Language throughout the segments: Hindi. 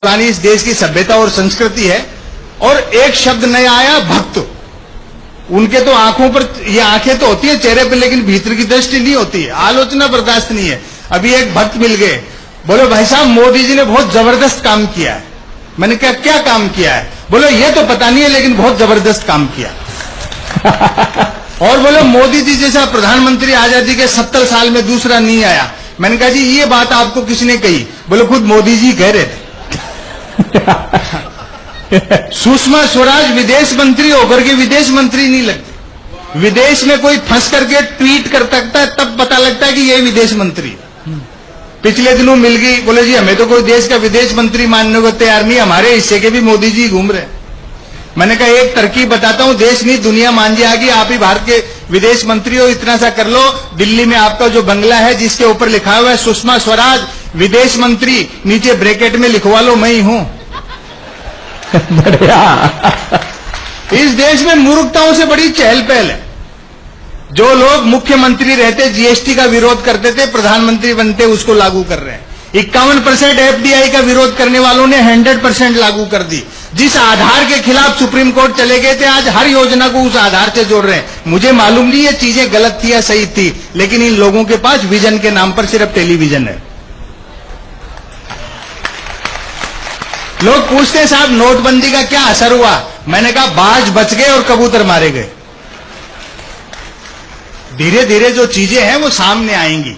पुरानी इस देश की सभ्यता और संस्कृति है। और एक शब्द नया आया, भक्त। उनके तो आंखों पर, ये आंखें तो होती है चेहरे पर, लेकिन भीतर की दृष्टि नहीं होती है, आलोचना बर्दाश्त नहीं है। अभी एक भक्त मिल गए, बोले भाई साहब मोदी जी ने बहुत जबरदस्त काम किया है। मैंने कहा क्या काम किया है? बोले ये तो पता नहीं है लेकिन बहुत जबरदस्त काम किया। और बोले मोदी जी जैसा प्रधानमंत्री आजादी के 70 साल में दूसरा नहीं आया। मैंने कहा जी ये बात आपको किसने कही? बोले खुद मोदी जी कह रहे थे। सुषमा स्वराज विदेश मंत्री होकर के विदेश मंत्री नहीं लगती। विदेश में कोई फंस करके ट्वीट कर सकता है तब पता लगता है कि ये विदेश मंत्री है। पिछले दिनों मिल गई, बोले जी हमें तो कोई देश का विदेश मंत्री मानने को तैयार नहीं, हमारे हिस्से के भी मोदी जी घूम रहे। मैंने कहा एक तरकीब बताता हूं, देश नहीं दुनिया मान जाएगी, आप ही भारत के विदेश मंत्री हो, इतना सा कर लो, दिल्ली में आपका जो बंगला है जिसके ऊपर लिखा हुआ है सुषमा स्वराज विदेश मंत्री, नीचे ब्रैकेट में लिखवा लो मैं ही हूं। बढ़िया। इस देश में मूर्खताओं से बड़ी चहल पहल है। जो लोग मुख्यमंत्री रहते जीएसटी का विरोध करते थे, प्रधानमंत्री बनते उसको लागू कर रहे हैं। 51% एफडीआई का विरोध करने वालों ने 100% लागू कर दी। जिस आधार के खिलाफ सुप्रीम कोर्ट चले गए थे, आज हर योजना को उस आधार से जोड़ रहे हैं। मुझे मालूम नहीं ये चीजें गलत थी या सही थी, लेकिन इन लोगों के पास विजन के नाम पर सिर्फ टेलीविजन है। लोग पूछते हैं साहब नोटबंदी का क्या असर हुआ? मैंने कहा बाज बच गए और कबूतर मारे गए। धीरे धीरे जो चीजें हैं वो सामने आएंगी।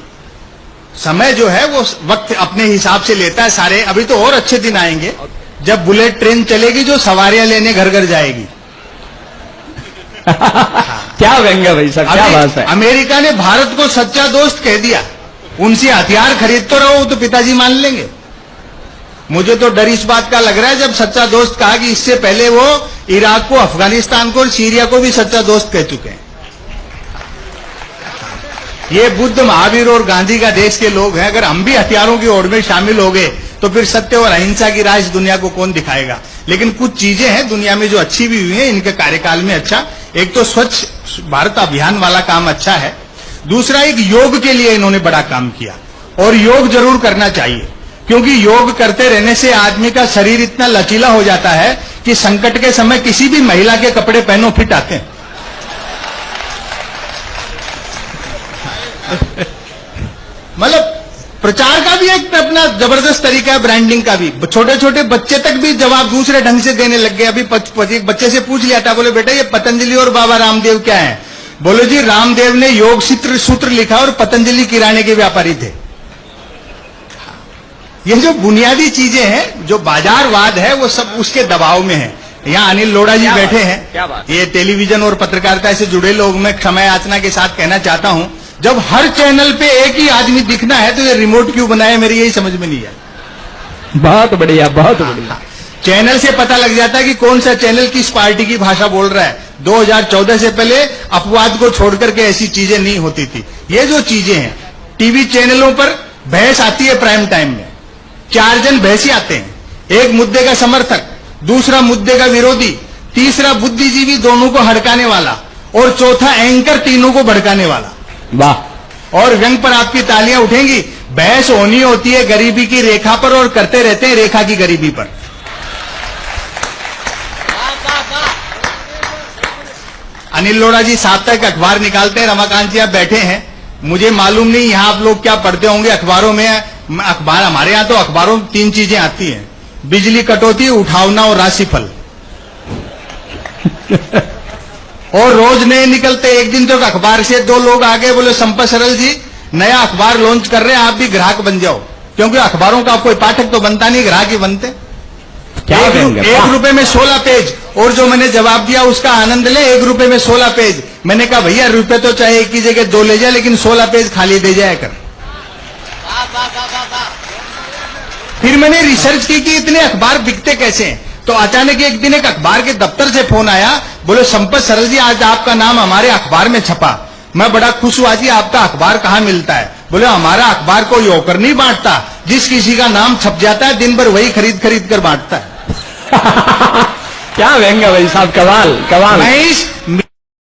समय जो है वो वक्त अपने हिसाब से लेता है सारे। अभी तो और अच्छे दिन आएंगे जब बुलेट ट्रेन चलेगी जो सवारियां लेने घर घर जाएगी। क्या व्यंग्य भाई साहब, क्या बात है। अमेरिका ने भारत को सच्चा दोस्त कह दिया, उनसे हथियार खरीद तो रहो तो पिताजी मान लेंगे। मुझे तो डर इस बात का लग रहा है जब सच्चा दोस्त कहा कि इससे पहले वो इराक को, अफगानिस्तान को और सीरिया को भी सच्चा दोस्त कह चुके हैं। ये बुद्ध, महावीर और गांधी का देश के लोग हैं। अगर हम भी हथियारों की ओर में शामिल हो गए तो फिर सत्य और अहिंसा की राह इस दुनिया को कौन दिखाएगा? लेकिन कुछ चीजें हैं दुनिया में जो अच्छी भी हुई हैं इनके कार्यकाल में। अच्छा, एक तो स्वच्छ भारत अभियान वाला काम अच्छा है। दूसरा, एक योग के लिए इन्होंने बड़ा काम किया और योग जरूर करना चाहिए, क्योंकि योग करते रहने से आदमी का शरीर इतना लचीला हो जाता है कि संकट के समय किसी भी महिला के कपड़े पहनो फिट आते हैं। मतलब प्रचार का भी एक अपना जबरदस्त तरीका है, ब्रांडिंग का भी। छोटे छोटे बच्चे तक भी जवाब दूसरे ढंग से देने लग गए। अभी एक बच्चे से पूछ लिया था, बोले बेटा ये पतंजलि और बाबा रामदेव क्या है? बोले जी रामदेव ने योग सूत्र लिखा और पतंजलि किराने के व्यापारी थे। ये जो बुनियादी चीजें हैं, जो बाजारवाद है, वो सब उसके दबाव में है। यहाँ अनिल लोढ़ा जी बैठे हैं, ये टेलीविजन और पत्रकारिता से जुड़े लोग, मैं क्षमा याचना के साथ कहना चाहता हूं, जब हर चैनल पे एक ही आदमी दिखना है तो ये रिमोट क्यों बनाया, मेरी यही समझ में नहीं है। बहुत बढ़िया, बहुत बढ़िया। चैनल से पता लग जाता है कि कौन सा चैनल किस पार्टी की भाषा बोल रहा है। 2014 से पहले अपवाद को छोड़कर के ऐसी चीजें नहीं होती थी। ये जो चीजें हैं, टीवी चैनलों पर बहस आती है प्राइम टाइम में, 4 जन बहसी आते हैं, एक मुद्दे का समर्थक, दूसरा मुद्दे का विरोधी, तीसरा बुद्धिजीवी दोनों को हड़काने वाला, और चौथा एंकर तीनों को भड़काने वाला। वाह। और व्यंग पर आपकी तालियां उठेंगी। बहस होनी होती है गरीबी की रेखा पर और करते रहते हैं रेखा की गरीबी पर। अनिल लोढ़ा जी साप्ताहिक अखबार निकालते हैं, रमाकांत जी आप बैठे हैं, मुझे मालूम नहीं यहां आप लोग क्या पढ़ते होंगे अखबारों में। अखबार, हमारे यहां तो अखबारों में 3 चीजें आती हैं, बिजली कटौती, उठावना और राशिफल। और रोज नए निकलते। एक दिन तो अखबार से 2 लोग आ गए, बोले संपत सरल जी नया अखबार लॉन्च कर रहे हैं, आप भी ग्राहक बन जाओ। क्योंकि अखबारों का कोई पाठक तो बनता नहीं, ग्राहक ही बनते। क्या 1 रुपए में 16 पेज। और जो मैंने जवाब दिया उसका आनंद ले, 1 रुपए में 16 पेज। मैंने कहा भैया रुपए तो चाहे एक की जगह 2 ले जाए, लेकिन 16 पेज खाली दे जाया कर। फिर मैंने रिसर्च की कि इतने अखबार बिकते कैसे हैं। तो अचानक एक दिन एक अखबार के दफ्तर से फोन आया, बोले संपत सरल जी आज आपका नाम हमारे अखबार में छपा। मैं बड़ा खुश हुआ जी, आपका अखबार कहाँ मिलता है? बोले हमारा अखबार कोई होकर नहीं बांटता, जिस किसी का नाम छप जाता है दिन भर वही खरीद खरीद कर बांटता है। क्या व्यंग्य भाई साहब, कमाल कमाल। मैं